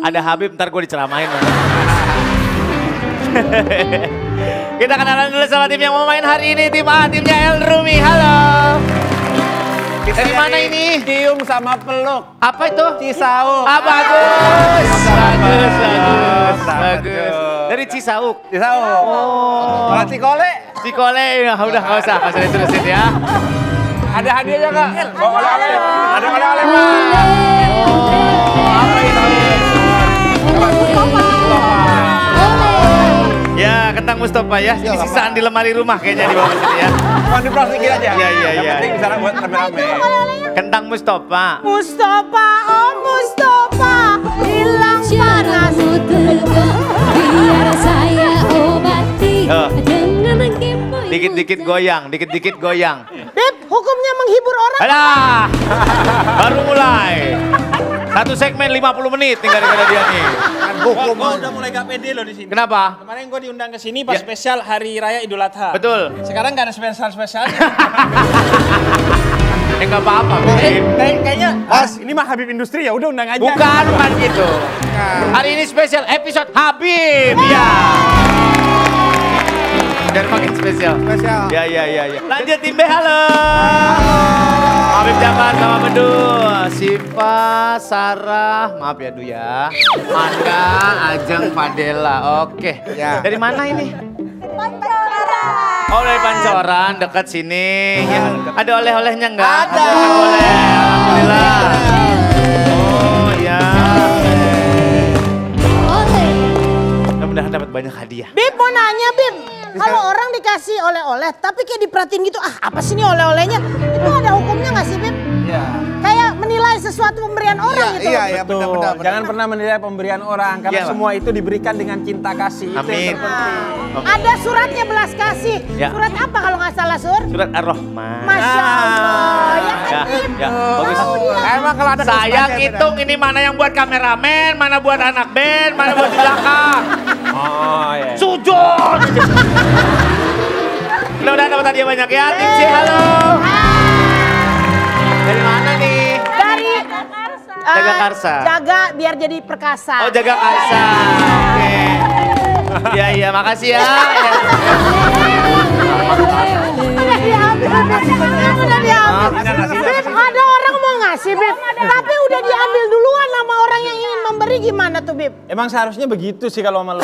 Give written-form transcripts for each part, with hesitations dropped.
Ada Habib, ntar gue diceramain. Kita kenalan dulu sama tim yang mau main hari ini. Tim A, timnya El Rumi. Halo. Kita di mana ini? Cium sama peluk. Apa itu? Cisauk. Ah, bagus. Bagus. Dari Cisauk. Cisauk. Oh. Kalau Cikole? Cikole, ya udah nggak usah diterusin ya. Ada hadiahnya nggak? Oleh-oleh. Ada oleh-oleh. Apa itu? Ya, kentang Mustafa ya. Ini sisaan di lemari rumah kayaknya di bawah sini ya. Cuma diplastikin aja. Iya. Yang penting bisa buat rame-rame. Kentang Mustafa. Mustafa, oh Mustafa, hilang panas. Biar saya obati dengan game. Dikit-dikit goyang. Beb, hukumnya menghibur orang. Alah, baru mulai. Satu segmen 50 menit tinggal gara dia nih. Gue udah mulai gak pede loh di sini. Kenapa? Kemarin gue diundang ke sini pas spesial Hari Raya Idul Adha. Betul. Sekarang gak ada spesial-spesial. Nggak apa-apa, Bib. Kayaknya Mas, ini mah Habib Industri ya udah undang aja. Bukan gitu. Hari ini spesial episode Habib. Ya. Dan makin spesial. Ya. Lanjut tim B, halo. Habib Jabar sama Bedu. Siva, Sarah, maaf ya Du ya. Manda, Ajeng, Fadela. Oke. Ya. Dari mana ini? Oh, dari Pancoran, dekat sini. Ya. Ada oleh-olehnya enggak? Ada. Oleh, alhamdulillah. Oh ya. Mudah-mudahan dapat banyak hadiah. Bib mau nanya Bib, kalau orang dikasih oleh-oleh tapi kayak diperhatiin gitu, apa sih ini oleh-olehnya? Itu ada hukumnya nggak sih Bib? Iya. Kayak menilai sesuatu pemberian orang gitu. Iya, benar. Jangan pernah menilai pemberian orang karena Iya, semua itu diberikan dengan cinta kasih. Itu Amin. yang terpenting. Ada suratnya belas kasih. Ya. Surat apa kalau nggak salah Sur? Surat Ar-Rahman. Masya Allah, ya kan Bib? Ya, bagus. Emang kalau ada Saya hitung ini mana yang buat kameramen, mana buat anak band, mana buat di belakang. Oh iya. Sujud. Mudah-mudahan dapat hadiah banyak ya. Tim C, halo. Dari mana nih? Dari Jaga Karsa. Jaga biar jadi perkasa. Oh, Jaga Karsa. Oke. Iya, makasih ya. Udah diambil. Beb, ada orang mau ngasih Beb, tapi udah diambil duluan sama orang yang ingin memberi, gimana tuh Beb? Emang seharusnya begitu sih kalau sama lu.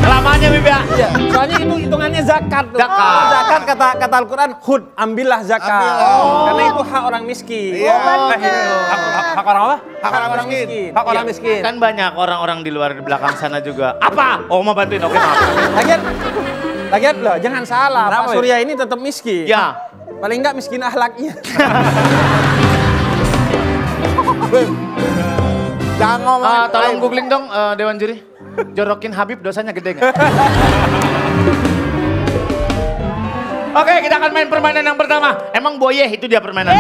Lamanya Bib ya. Iya, soalnya itu hitungannya zakat. Tuh. Zakat. Zakat kata Al-Quran, hud, ambillah zakat. Karena itu hak orang miskin. Iya. Hak orang apa? Hak orang miskin. Hak orang miskin. Kan banyak orang-orang di luar di belakang sana juga. Apa? Oh, mau bantuin. Oke, maaf. Lagian loh, jangan salah. Pak Surya ini tetap miskin. Ya. Paling enggak miskin akhlaknya. Jangan ngomong. Tolong googling dong Dewan Juri. Jorokin Habib dosanya gede nggak? Oke, kita akan main permainan yang pertama. Emang boyeh itu dia permainan.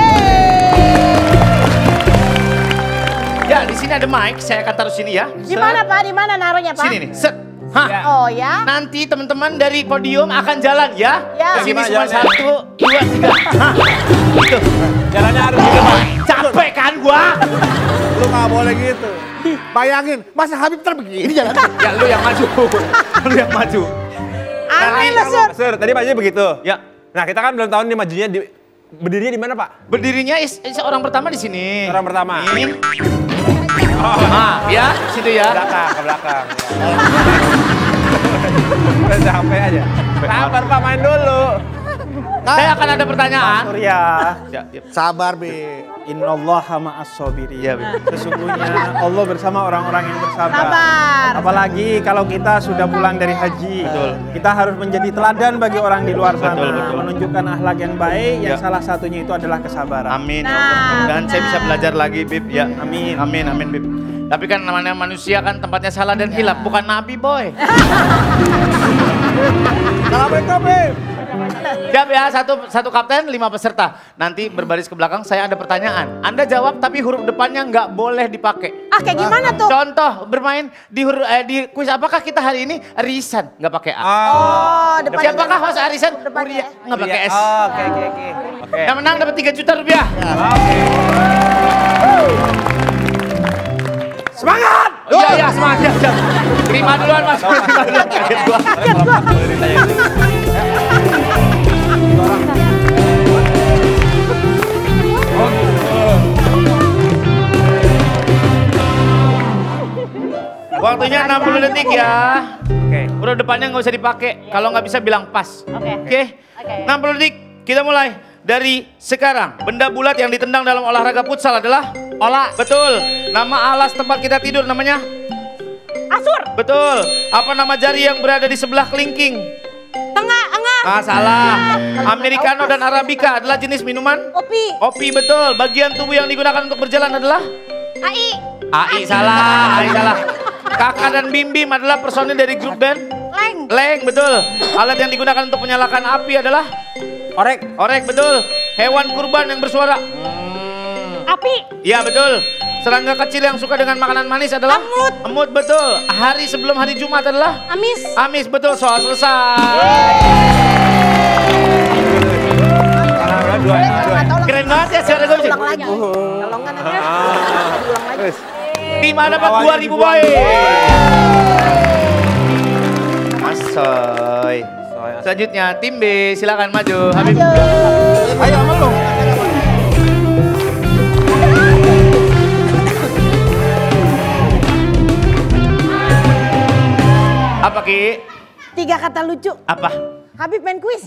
Ya, di sini ada mic. Saya akan taruh sini ya. Di mana Pak? Di mana naruhnya Pak? Sini nih. Set. Hah. Oh ya. Nanti teman-teman dari podium akan jalan ya. Ya. Di sini Gimana cuma jalannya? 1, 2, 3. Hah. Gitu. Jalannya harus Capek kan gua? Lu gak boleh gitu. Bayangin, masa Habib begini jalan. Ya lu yang maju. Lu yang maju. Aneh lu Sur. Sur, tadi majunya begitu. Ya. Nah, kita kan belum tahu nih majunya berdirinya di mana, Pak? Berdirinya orang pertama di sini. Orang pertama. Ini. Ya, situ ya. Ke belakang. Udah capek aja. Sabar, Pak, main dulu. Saya akan ada pertanyaan. Surya. Ya, Sabar, Bi. Innallaha ma'as-sabirin. Iya, betul. Sesungguhnya Allah bersama orang-orang yang bersabar. Sabar. Apalagi kalau kita sudah pulang dari haji. Betul. Kita harus menjadi teladan bagi orang di luar sana. Betul. Menunjukkan akhlak yang baik, yang Ya. salah satunya itu adalah kesabaran. Amin. Nah, Dan saya bisa belajar lagi, Bib. Ya, Amin. Amin, Bib. Tapi kan namanya manusia kan tempatnya salah dan hilaf, bukan nabi, boy. Assalamualaikum, Bib. Siap ya, satu kapten, 5 peserta. Nanti berbaris ke belakang, saya ada pertanyaan. Anda jawab tapi huruf depannya nggak boleh dipakai. Ah kayak gimana tuh? Contoh, bermain di kuis apakah kita hari ini Risan, nggak pakai A. Oh, depannya. Siapakah host Arisan? Depannya. Uria, nggak pakai S. Oke. Yang menang dapat 3 juta rupiah. Semangat! Iya, iya, semangat. Ya. Terima duluan, Mas. Terima duluan. Kaget gua. Boleh ditanya dulu. Waktunya 60 detik ya. Oke. Udah depannya nggak usah dipakai. Kalau nggak bisa bilang pas. Oke. 60 detik. Kita mulai dari sekarang. Benda bulat yang ditendang dalam olahraga futsal adalah olah. Betul. Nama alas tempat kita tidur namanya Kasur. betul. Apa nama jari yang berada di sebelah kelingking? Tengah, engah. Ah, salah. Americano dan Arabica adalah jenis minuman? Kopi. Kopi, betul. Bagian tubuh yang digunakan untuk berjalan adalah? AI. AI, salah. AI, salah. Kakak dan Bim Bim adalah personil dari grup band? Leng. Leng, betul. Alat yang digunakan untuk menyalakan api adalah? Orek. Orek, betul. Hewan kurban yang bersuara? Api. Iya, betul. Serangga kecil yang suka dengan makanan manis adalah? Emut. Emut, betul. Hari sebelum hari Jumat adalah? Amis. Amis, betul. Soal selesai. Keren banget ya suara gue. Ulang lagi. Kalau enggak nanti ulang lagi. Tim A dapat 2.000 poin. Asoy. Selanjutnya tim B, silakan maju. Habib. Ayo, aman dong. Apa Ki? 3 kata lucu. Apa? Habib main kuis.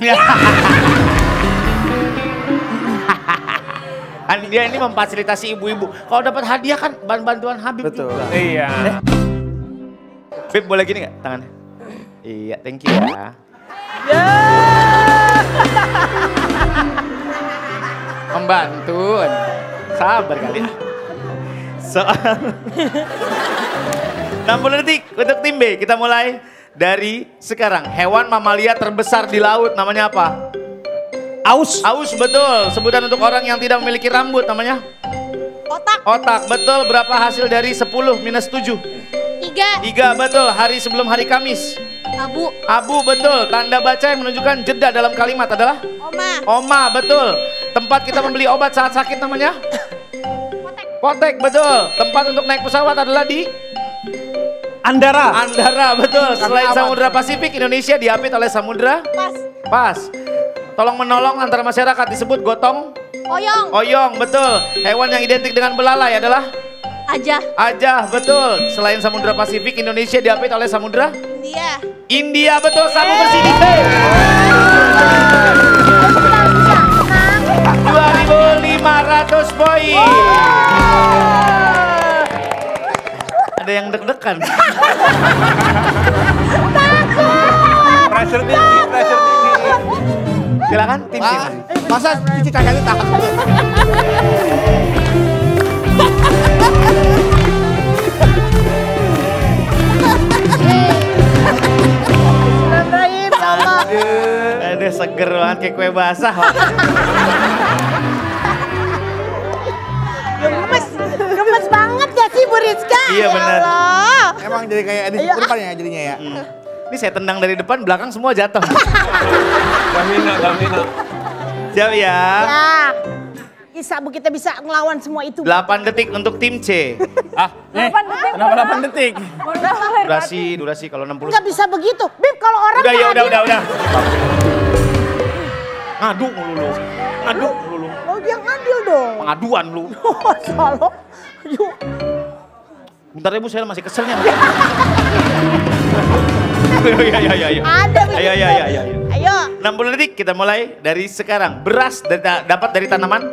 Kan dia ini memfasilitasi ibu-ibu. Kalau dapat hadiah kan bantuan Habib. Betul. juga. Iya. Bib boleh gini nggak tangannya? Iya, thank you ya. Membantu. Sabar kali. Soal 60 detik untuk tim B. Kita mulai dari sekarang. Hewan mamalia terbesar di laut namanya apa? Aus. Aus, betul. Sebutan untuk orang yang tidak memiliki rambut namanya? Otak. Otak, betul. Berapa hasil dari 10 minus 7? 3. 3, betul. Hari sebelum hari Kamis? Abu. Abu, betul. Tanda baca yang menunjukkan jeda dalam kalimat adalah? Oma. Oma, betul. Tempat kita membeli obat saat sakit namanya? Potek, betul. Tempat untuk naik pesawat adalah di? Andara. Andara, betul. Selain Samudra Pasifik, Indonesia diapit oleh samudra? Pas. Pas. Tolong menolong antara masyarakat disebut gotong? Oyong. Oyong, betul. Hewan yang identik dengan belalai adalah? Aja. Ajah, betul. Selain Samudra Pasifik, Indonesia diapit oleh samudra? Dia. India, betul. Sabu bersih di 2.500 poin. Ada yang deg-degan. Pressure tinggi, pressure tinggi. Silakan tim C. Masa cuci kaki takut? Rahim, ya Allah. Aduh, seger banget kayak kue basah. Gemes banget ya sih Bu Rizka. Iya, benar. Ya Allah. Emang jadi kayak edisi kurban ya jadinya ya. Ini saya tendang dari depan, belakang semua jatuh. Gamina. Siap ya. Ya. Bisa Bu kita bisa ngelawan semua itu. 8 detik untuk tim C. Kenapa 8 detik? Durasi kalau 60. Nggak bisa begitu. Bib kalau orang Udah ya, nggak udah. Ngadu mulu lu. Ngadu mulu lu. Oh dia ngadil dong. Pengaduan lu. Salah. Yuk. Bentar ya Bu, saya masih keselnya. Iya. Ada begitu. Ayo. Ayo. 60 detik kita mulai dari sekarang. Beras dapat dari tanaman?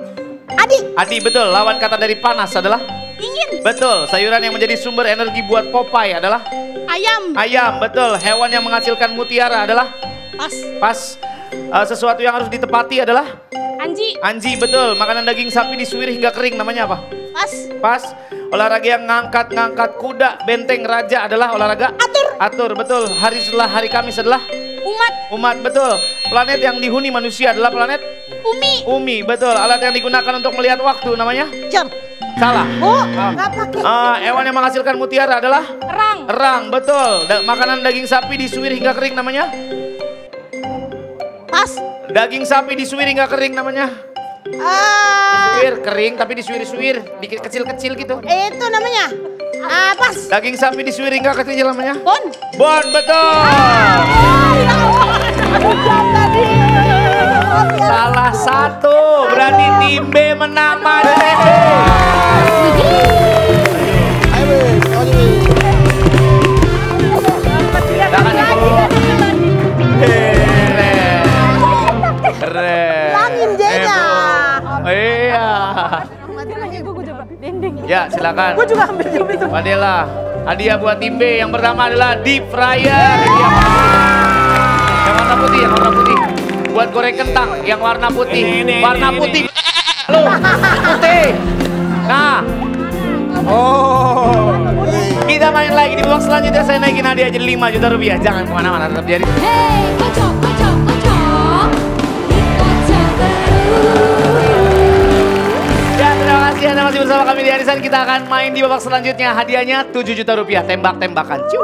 Adi, betul. Lawan kata dari panas adalah? Dingin. Betul. Sayuran yang menjadi sumber energi buat Popeye adalah? Ayam. Ayam, betul. Hewan yang menghasilkan mutiara adalah? Pas. Sesuatu yang harus ditepati adalah? Anji. Anji, betul. Makanan daging sapi disuir hingga kering namanya apa? Pas. Olahraga yang ngangkat kuda benteng raja adalah olahraga? Atur, betul. Hari setelah hari Kamis adalah? Umat, betul. Planet yang dihuni manusia adalah planet? Umi, betul. Alat yang digunakan untuk melihat waktu namanya? Jam. Salah. Oh, nggak pakai. Hewan yang menghasilkan mutiara adalah? Erang. Erang, betul. Makanan daging sapi disuir hingga kering namanya? Pas. Daging sapi disuir hingga kering namanya? Disuir, kering tapi disuir-suir, dikit kecil-kecil gitu. Itu namanya Pas. Daging sapi disuiring nggak kecil namanya? Bon. Bon, betul. Salah satu, berarti tim B menang Madrid. Ayo, Bib. Keren. Langin Jenya. Iya. Ya, silakan. Gue juga ambil itu. Padela, hadiah buat tim B yang pertama adalah deep fryer. Yang warna putih, yang warna putih. Buat goreng kentang, yang warna putih. Warna putih. Lu, putih. Nah. Oh. Kita main lagi di babak selanjutnya, saya naikin hadiah jadi 5 juta rupiah. Jangan kemana-mana, tetap jadi. Hey, kocok, kocok, kocok. Dikocok terus. Ya, terima kasih Anda masih bersama kami di Arisan. Kita akan main di babak selanjutnya. Hadiahnya 7 juta rupiah, tembak-tembakan. Ciu.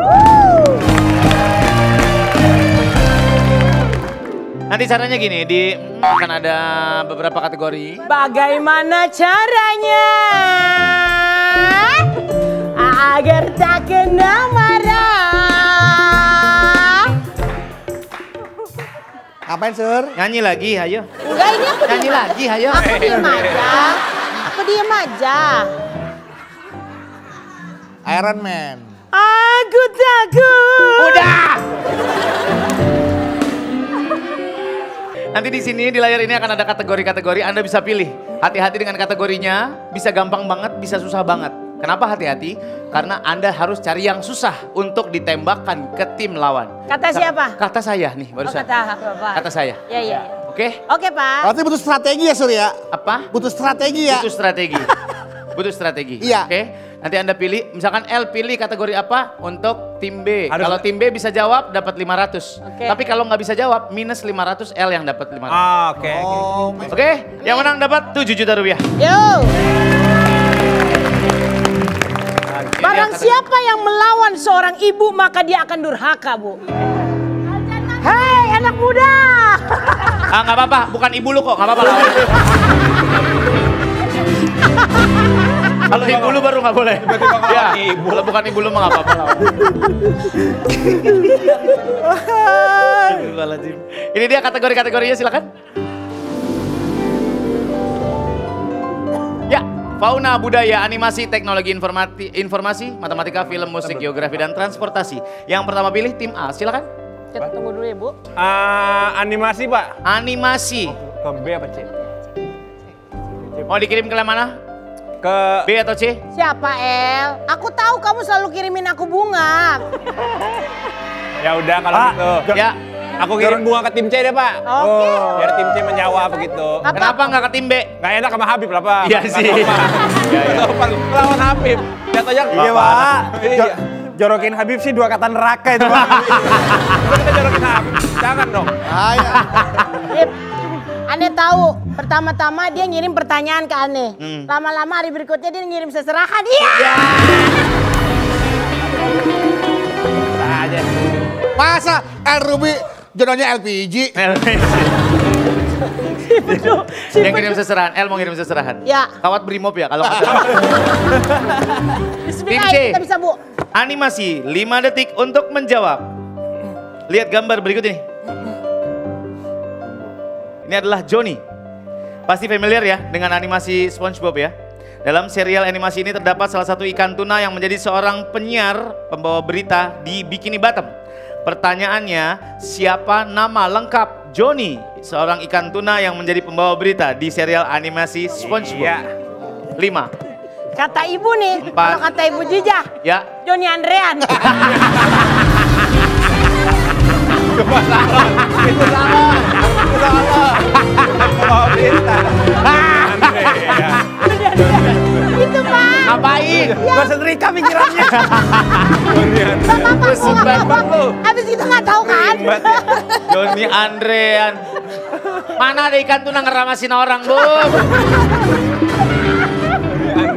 Nanti caranya gini, akan ada beberapa kategori. Bagaimana caranya agar tak kena marah? Ngapain, Sur? Nyanyi lagi, ayo. Enggak, ini aku Nyanyi lagi, ayo. Aku diem aja. Aku diem aja. Iron Man. Aku takut. Udah. Nanti di sini di layar ini akan ada kategori-kategori, Anda bisa pilih. Hati-hati dengan kategorinya, bisa gampang banget, bisa susah banget. Kenapa hati-hati? Karena Anda harus cari yang susah untuk ditembakkan ke tim lawan. Kata siapa? Kata saya nih Oh, barusan. kata saya. Ya, ya. Oke? Oke, Pak. Berarti butuh strategi ya, Sur ya? Apa? Butuh strategi ya? Butuh strategi. Butuh strategi. Iya. Oke? Nanti Anda pilih, misalkan L pilih kategori apa untuk tim B. Harus- Kalau tim B bisa jawab dapat 500. Oke. Tapi kalau nggak bisa jawab minus 500, L yang dapat 500. Ah, oke. Oh, Oke, yang menang dapat 7 juta rupiah. Yo. Barang siapa yang melawan seorang ibu maka dia akan durhaka, Bu. Hei, anak muda. Ah, nggak apa-apa, bukan ibu lu kok, nggak apa-apa. Kalau ibu lu baru nggak boleh. Ya, kalau bukan ibu lu mah nggak apa-apa. Ini dia kategori-kategorinya, silakan. Ya, fauna, budaya, animasi, teknologi informasi, matematika, film, musik, geografi, dan transportasi. Yang pertama pilih tim A, silakan. Kita tunggu dulu ya, Bu. Animasi, Pak. Animasi. Ke B apa C? Mau dikirim ke mana? Ke B atau C? Siapa, El? Aku tahu kamu selalu kirimin aku bunga. Ya udah kalau gitu. Ya. Aku kirim bunga ke tim C deh, Pak. Oke. Biar tim C menjawab begitu. Kenapa nggak ke tim B? Gak enak sama Habib lah, Pak. Iya sih. Sopan lawan Habib. Jatuhnya Iya, Pak. Iya. Jorokin Habib sih 2 kata neraka itu, Pak. Kita jorokin Habib. Jangan dong. Ayo. Ip, Ane tahu, pertama-tama dia ngirim pertanyaan ke Ane. Lama-lama hari berikutnya dia ngirim seserahan. Iya. Aja. Masa El Ruby jodohnya LPG? Yang kirim seserahan, L mau ngirim seserahan. Ya. Kawat Brimob ya kalau nggak salah. Tim C. Kita bisa, Bu. Animasi 5 detik untuk menjawab. Lihat gambar berikut ini. Ini adalah Johnny. Pasti familiar ya dengan animasi SpongeBob ya. Dalam serial animasi ini terdapat salah satu ikan tuna yang menjadi seorang penyiar pembawa berita di Bikini Bottom. Pertanyaannya, siapa nama lengkap Johnny, seorang ikan tuna yang menjadi pembawa berita di serial animasi SpongeBob? Iya. 5. Kata ibu nih, 4. kalau kata ibu Jijah, Ya. Johnny Andrean. Itu salah. Itu salah. Bawa berita. Andrea. Itu, Pak. Ngapain? Gak setrika pikirannya. Bapak, Sebat lu. habis itu nggak tahu kan? Johnny Andrean. Mana ada ikan tuna ngeramasin orang, Bu?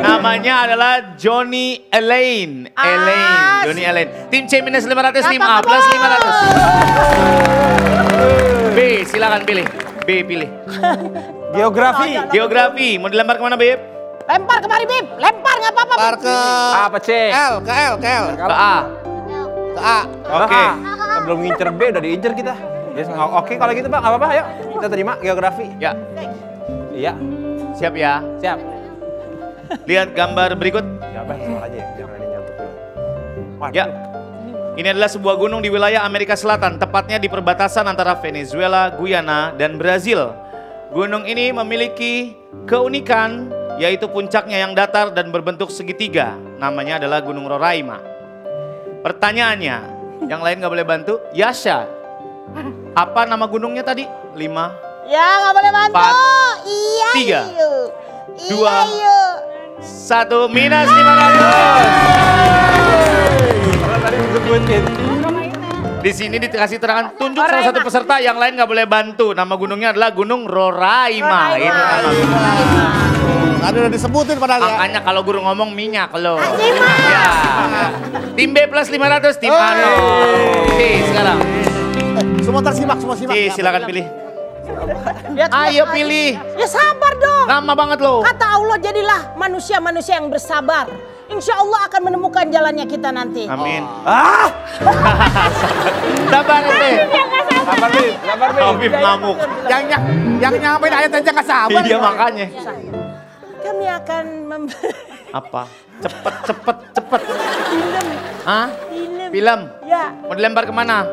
Namanya adalah Johnny Elaine. Elaine, Johnny Elaine. Tim C minus 500, tim A plus 500. B, silakan pilih. B pilih. Geografi. Geografi, mau dilempar kemana, Beb? Lempar kemari Bib, lempar nggak apa-apa. Lempar Bib. ke Apa C? L, ke L, ke L. Ke A. Ke A. Oke. Kita belum ngincer B, udah diincer kita. Yes, oke kalau gitu Bang, nggak apa-apa ayo. Kita terima geografi. Ya, Iya, siap ya. siap. Lihat gambar berikut. Ya Bang, soal aja ya, jangan ada nyantuk dulu. Waduh. Ya. Ini adalah sebuah gunung di wilayah Amerika Selatan, tepatnya di perbatasan antara Venezuela, Guyana, dan Brazil. Gunung ini memiliki keunikan, yaitu puncaknya yang datar dan berbentuk segitiga. Namanya adalah Gunung Roraima. Pertanyaannya, yang lain nggak boleh bantu? Yasha, apa nama gunungnya tadi? 5, Ya nggak boleh bantu. 4, Iya 3, yuk. 2, Iya yuk. 1, minus 500. Tadi disebutin. Di sini dikasih terangan, tunjuk salah satu peserta, yang lain nggak boleh bantu. Nama gunungnya adalah Gunung Roraima. Itu nama gunungnya. Tadi udah disebutin padahal ya. Makanya kalau guru ngomong minyak lo. Lima. Ya. Tim B plus 500, tim A no. Oke, sekarang. Semua tersimak, semua simak. Oke, silakan pilih. Ya, Ayo pilih. Ya sabar dong. Lama banget lo. Kata Allah jadilah manusia-manusia yang bersabar. Insya Allah akan menemukan jalannya kita nanti. Amin. Ah! Sabar ente. Sabar Bib, sabar Bib. Habib ngamuk. Yang nyampein ayat aja nggak sabar. Iya makanya. Kami akan Apa? Cepet. film. Hah? Film. Film. Ya. Mau dilempar kemana?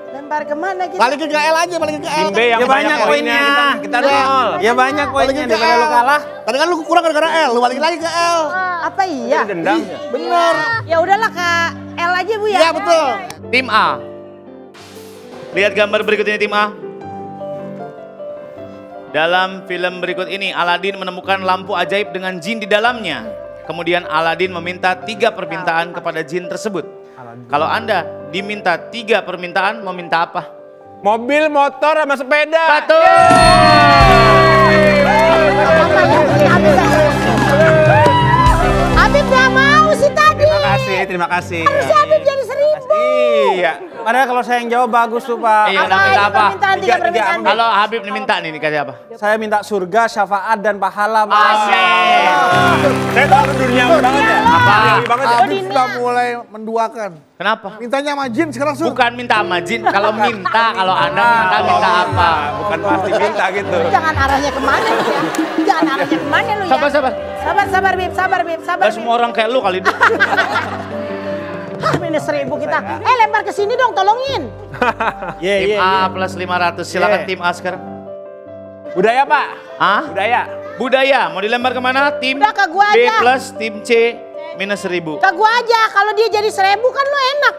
Lempar kemana kita? Balikin ke L aja, balikin ke L. Tim B yang Ya banyak poinnya. Kita nol. Ya banyak poinnya Balikin ke daripada L. lu kalah. Tadi kan lu kurang gara-gara L, lu balikin lagi ke L. Apa iya? Dendam. Bener. Ya udahlah Kak L aja Bu ya. Iya betul. Tim A. Lihat gambar berikut ini tim A. Dalam film berikut ini, Aladin menemukan lampu ajaib dengan jin di dalamnya. Kemudian Aladin meminta 3 permintaan kepada jin tersebut. Kalau Anda diminta 3 permintaan, mau minta apa? Mobil, motor, sama sepeda. Betul. Habib gak mau sih tadi. Terima kasih. Harusnya Habib jadi 1000. Iya. Padahal kalau saya yang jawab bagus tuh Pak. Iya, udah minta apa? Permintaan 3 permintaan. Kalau Habib diminta nih, dikasih apa? Saya minta surga, syafaat, dan pahala. Amin. Saya tahu dunia banget ya. Apa? Banget ya. Habib sudah mulai menduakan. Kenapa? Mintanya sama jin sekarang Sur. Bukan minta sama jin, kalau Anda minta apa? Bukan pasti minta gitu. Jangan arahnya kemana lu ya. Jangan arahnya kemana lu ya. Sabar. Sabar Bib, sabar Bib. Gak semua orang kayak lu kali ini. Minus 1000 kita. Lempar ke sini dong, tolongin. Tim A plus 500, silakan tim A sekarang. Budaya Pak. Hah? Budaya, mau dilempar kemana? Tim Udah, ke gua B aja. plus tim C minus 1000. Ke gua aja, kalau dia jadi 1000 kan lu enak.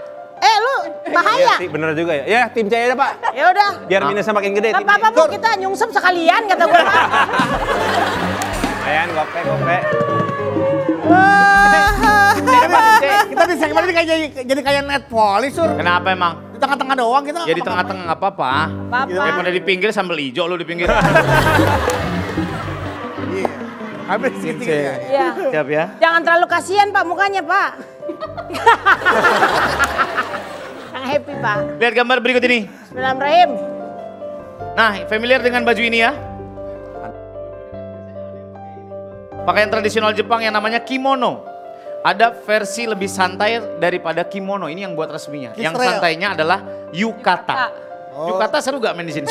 Lu bahaya. Iya, bener juga ya. Ya, tim C aja Pak. Ya udah. Biar minusnya makin gede. Gak apa-apa Bu, kita nyungsep sekalian kata gua. Ayan, gope. Kita di segmen ini kayak jadi kayak net volley Sur. Kenapa emang? Di tengah-tengah doang kita. Ya di tengah-tengah nggak apa-apa. Papa. Daripada di pinggir sambal hijau lu di pinggir. Iya. Habis gitu ya. Iya. Siap ya. Jangan terlalu kasihan Pak mukanya Pak. Yang happy Pak. Lihat gambar berikut ini. Bismillahirrahmanirrahim. Nah, familiar dengan baju ini ya? Pakaian tradisional Jepang yang namanya kimono. Ada versi lebih santai daripada kimono. Ini yang buat resminya. Yang Kisrel. santainya adalah yukata. Yukata seru gak main di sini?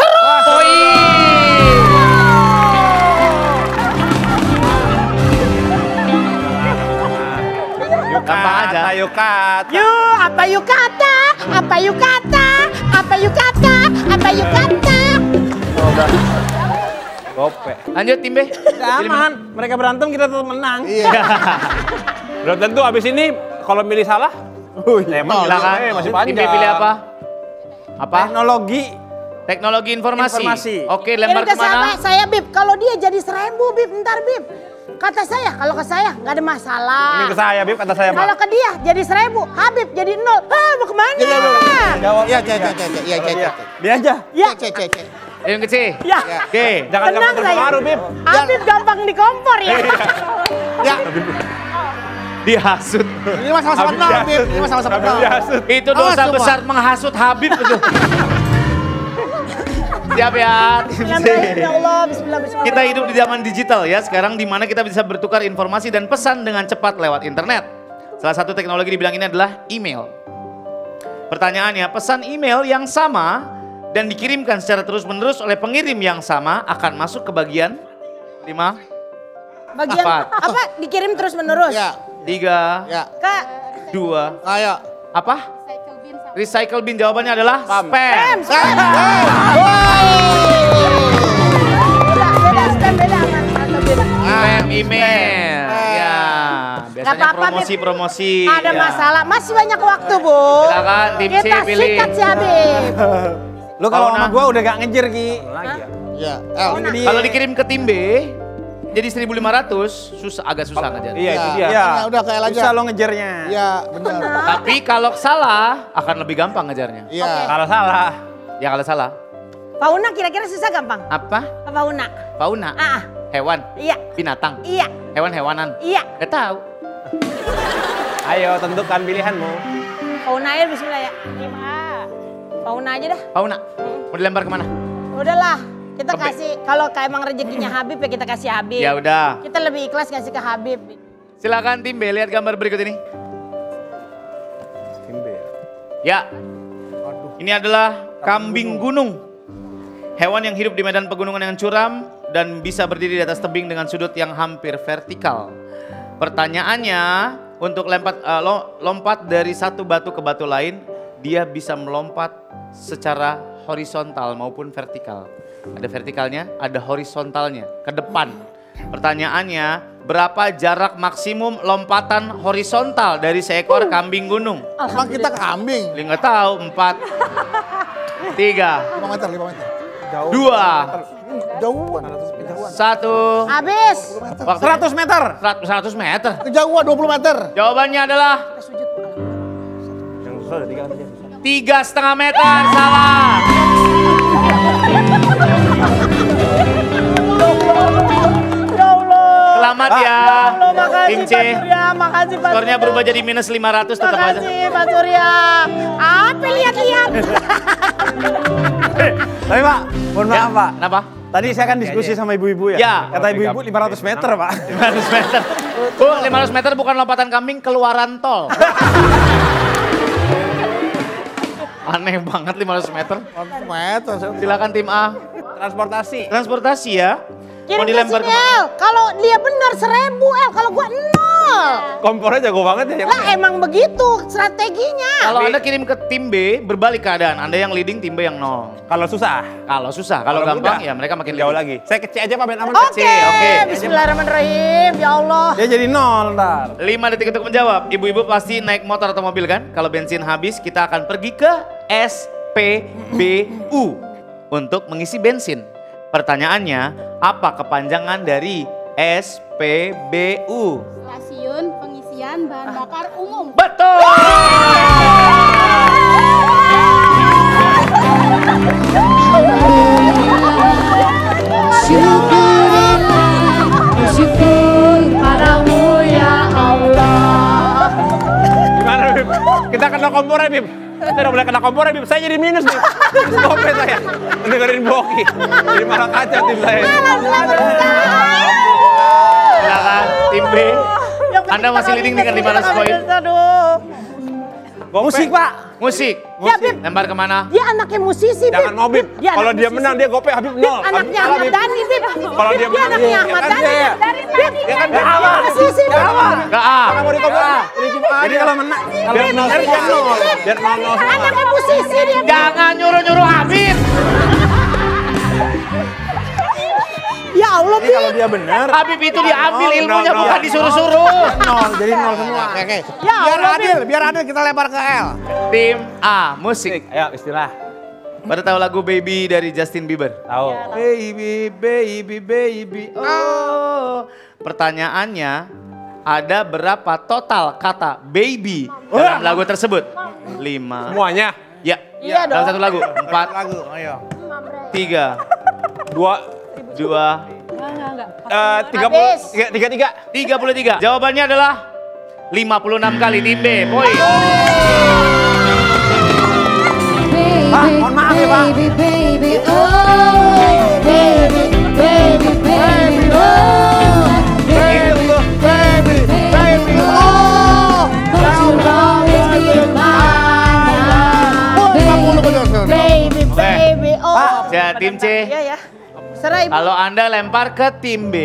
Gampang aja. Yukata. Yuk, apa yuk kata? Apa yuk kata? Apa yuk kata? Apa yuk kata? Gope. Lanjut tim B. Aman. Mereka berantem kita tetap menang. Iya. Belum tentu abis ini kalau milih salah. Emang Silakan. masih Tim B panjang. pilih apa? Apa? Teknologi. Informasi. Oke, lempar Ini udah kemana? saya Bib, kalau dia jadi 1000 Bib, ntar Bib. Kata saya, kalau ke saya nggak ada masalah. Ini ke saya, Bib, kata saya, Pak. Kalau ke dia jadi 1000, Habib jadi 0. Mau kemana? Jawab. Iya, Cek. Dia aja. Ya, Cek. Yang kecil. ya. Oke. Jangan Tenang gampang saya. terpengaruh, Bib. Habib gampang dikompor ya. Ya, Dihasut. ini mah sama-sama nol, Bib. Ini mah sama-sama nol. Itu dosa Awas, besar menghasut Habib itu. Siap ya, tim C. Ya Allah, bismillah. Kita hidup di zaman digital ya, sekarang di mana kita bisa bertukar informasi dan pesan dengan cepat lewat internet. Salah satu teknologi di bidang ini adalah email. Pertanyaannya, pesan email yang sama dan dikirimkan secara terus-menerus oleh pengirim yang sama akan masuk ke bagian 5, Bagian 4, apa? Dikirim terus menerus. Ya, 3, ya. Kak, 2, Ayo. apa? Recycle bin, jawabannya adalah spam. beda, beda. Spam email. Ya, biasanya apa-apa, Bib. promosi-promosi. Ada ya. masalah, masih banyak waktu, Bu. Silakan tim C Kita pilih. sikat si Habib. Lu kalau Fauna. sama gua udah gak ngejar Ki. Lagi ya. Ya, L. Kalau dikirim ke tim B, jadi 1.500, agak susah ngejar. Iya itu dia. Ya, udah ke L aja. Susah lo ngejarnya. Iya, benar. Tapi kalau salah, akan lebih gampang ngejarnya. Iya. Kalau salah. Ya kalau salah. Fauna kira-kira susah gampang? Apa? Fauna. Fauna? Ah, Hewan? iya, Binatang? iya, Hewan-hewanan? iya. Gak tahu. Ayo tentukan pilihanmu. Fauna aja bismillah ya. Fauna aja dah. Fauna? Mau dilempar kemana? Udahlah, kita Oke. kasih kalau kayak emang rezekinya Habib ya kita kasih Habib. Ya udah. Kita lebih ikhlas ngasih ke Habib. Silakan tim B, lihat gambar berikut ini. Tim B. Ya. Ini adalah kambing gunung. Hewan yang hidup di medan pegunungan yang curam dan bisa berdiri di atas tebing dengan sudut yang hampir vertikal. Pertanyaannya, untuk lompat dari satu batu ke batu lain, dia bisa melompat secara horizontal maupun vertikal. Ada vertikalnya, ada horizontalnya, ke depan. Pertanyaannya, berapa jarak maksimum lompatan horizontal dari seekor kambing gunung? Emang kita kambing. Li nggak tahu, 4, 3, 5 meter, 5 meter. 2, Jauhan. 1. Habis. Waktu 100 meter. 100 meter. Kejauhan 20 meter. Jawabannya adalah Yang susah ada 3 aja. 3,5 meter. Salah. Ya Allah. Selamat ya. Allah, makasih Tim C. Pak Surya, makasih Pak Skornya Surya. berubah jadi minus 500 tetap aja. Makasih Pak Surya. Apa lihat-lihat? Tapi Pak, mohon maaf Pak. Kenapa? Tadi saya kan diskusi sama ibu-ibu ya. Ya. Kata ibu-ibu 500 meter Pak. 500 meter. Bu, 500 meter bukan lompatan kambing, keluaran tol. Aneh banget 500 meter. 100 meter. Silakan tim A. Transportasi. Transportasi ya. Kirim Mau ke dilempar sini kemana? El. Kalau dia benar 1.000 El, kalau gua 0. Kompornya jago banget ya. Lah emang begitu strateginya. Kalau Anda kirim ke tim B, berbalik keadaan. Anda yang leading, tim B yang 0. Kalau susah. Kalau susah, kalau gampang ya mereka makin jauh leading. lagi. Saya kecil aja Pak, biar aman. Oke, oke. bismillahirrahmanirrahim. Ya Allah. Dia jadi 0 ntar. 5 detik untuk menjawab. Ibu-ibu pasti naik motor atau mobil kan? Kalau bensin habis, kita akan pergi ke SPBU untuk mengisi bensin. Pertanyaannya, apa kepanjangan dari SPBU? Stasiun pengisian bahan bakar umum. Betul! Syukur padamu ya Allah. Gimana Bib? Kita kena kompornya Bib. Kita udah mulai kena kompornya Bib. Saya jadi minus Bib. Stopnya saya. Dengerin Boki. Jadi malah kacau tim saya. Silakan tim B. Anda masih leading dengan 500 poin. Aduh. Musik Pak. Musik. Ya, Bib. Lempar kemana? Dia anaknya musisi, Bib. Jangan mau Bib. Dia Kalau anak dia musisi. menang dia gope Habib 0. Anaknya Ahmad Dhani, Bib. Kalau dia menang, anaknya iya. Ahmad Ya kan, Dhani. iya. Bib. Ya kan, Dia apa? musisi, Bib. Ke A. Mau di kompor. Jadi kalau menang, kalau Bib, menang musisi, dia 0. Bib. Biar 0-0 semua. Anaknya musisi dia. Bib. Jangan nyuruh-nyuruh Habib. Ya Allah, Jadi kalau Bib. dia benar, Habib itu diambil ilmunya, nol. bukan disuruh-suruh. 0. Jadi 0 semua. Oke. Ya Biar Allah, adil, biar adil kita lempar ke L. Tim A, musik. Ayo istilah. Pada tahu lagu Baby dari Justin Bieber? Tahu. Baby, baby, baby, oh. Pertanyaannya, ada berapa total kata baby dalam lagu tersebut? 5. Semuanya. Ya, Iya dalam dong. satu lagu. 4, Lagu, ayo. 3, 2 2, 33. 33. Jawabannya adalah 56 kali tim B. Poin. Baby, Ah, mohon maaf ya, Pak. baby, baby, oh. Ya, tim C. Iya ya. Serah Ibu. Kalau Anda lempar ke tim B,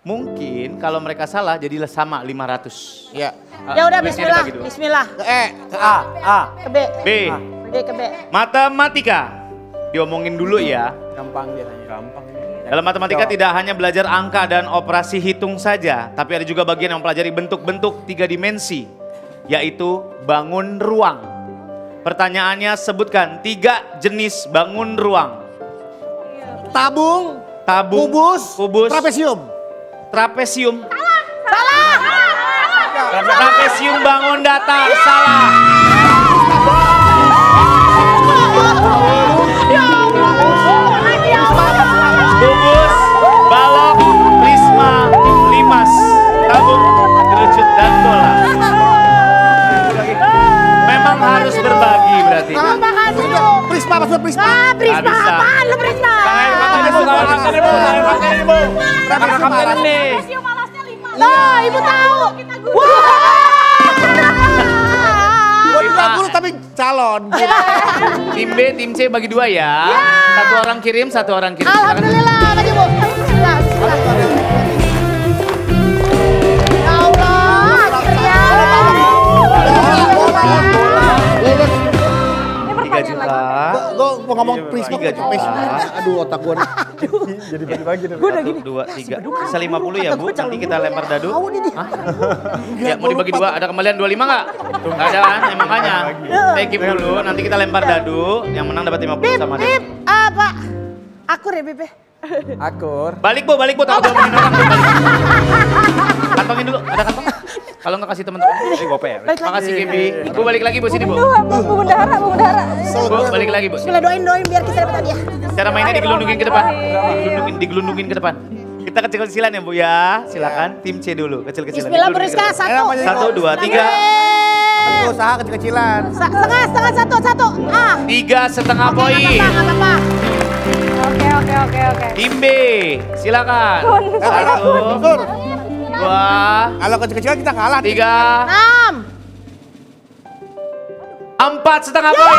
mungkin kalau mereka salah jadilah sama 500. Iya. Ya udah Duitnya bismillah. dibagi dua. Bismillah. Ke E, ke A, A. Ke B. B. Ke B. Matematika. Diomongin dulu ya. Gampang biasanya. Gampang. Dalam matematika tidak hanya belajar angka dan operasi hitung saja, tapi ada juga bagian yang mempelajari bentuk-bentuk 3 dimensi, yaitu bangun ruang. Pertanyaannya sebutkan 3 jenis bangun ruang. Tabung, Tabung, kubus, trapesium. trapesium. Salah. Trapesium bangun datar, salah. Kubus, balok, prisma, limas, tabung, kerucut, dan bola. Memang harus berbagi berarti. Makasih. Prisma, maksud prisma. Ah, Prisma Nggak bisa. apaan lu Prisma? Kakak nih. Lah, Ibu tahu. Gua juga guru tapi calon. Tim B, tim C bagi 2 ya. Satu orang kirim, satu orang kirim. Silakan. Alhamdulillah, maju Bu. Bismillah, bismillah. Ya Allah, akhirnya. 3 juta. Gua mau ngomong prisma. 3 juta. Aduh otak gua. Jadi bagi-bagi. 1, 2, 3. Sisa 50 ya Bu, nanti kita lempar dadu. Hah? Ya mau dibagi 2, ada kembalian 25 nggak? Nggak ada kan, ya makanya. Kita keep dulu, nanti kita lempar dadu, yang menang dapat 50 sama dia. Bip, apa? Akur ya Bip ya? Akur. Balik Bu, takut diomongin orang Bu. Balik. Kantongin dulu, ada kantong? Kalau nggak kasih teman-teman. Gope ya. Makasih Gibi. Bu balik lagi Bu sini Bu. Bu bendahara. Bu balik lagi Bu. Bismillah, doain biar kita dapat hadiah. Cara mainnya digelundungin ke depan. Digelundungin ke depan. Kita kecil-kecilan ya Bu ya. Silakan tim C dulu, kecil-kecilan. Bismillah Bu Rizka, 1. 1, 2, 3. Usaha kecil-kecilan. Setengah, 1. Ah. 3,5 poin. Nggak apa-apa. Oke. Tim B, silakan. 1, 2, Kalau kecil-kecilan kita kalah. 3, 6. 4,5 poin.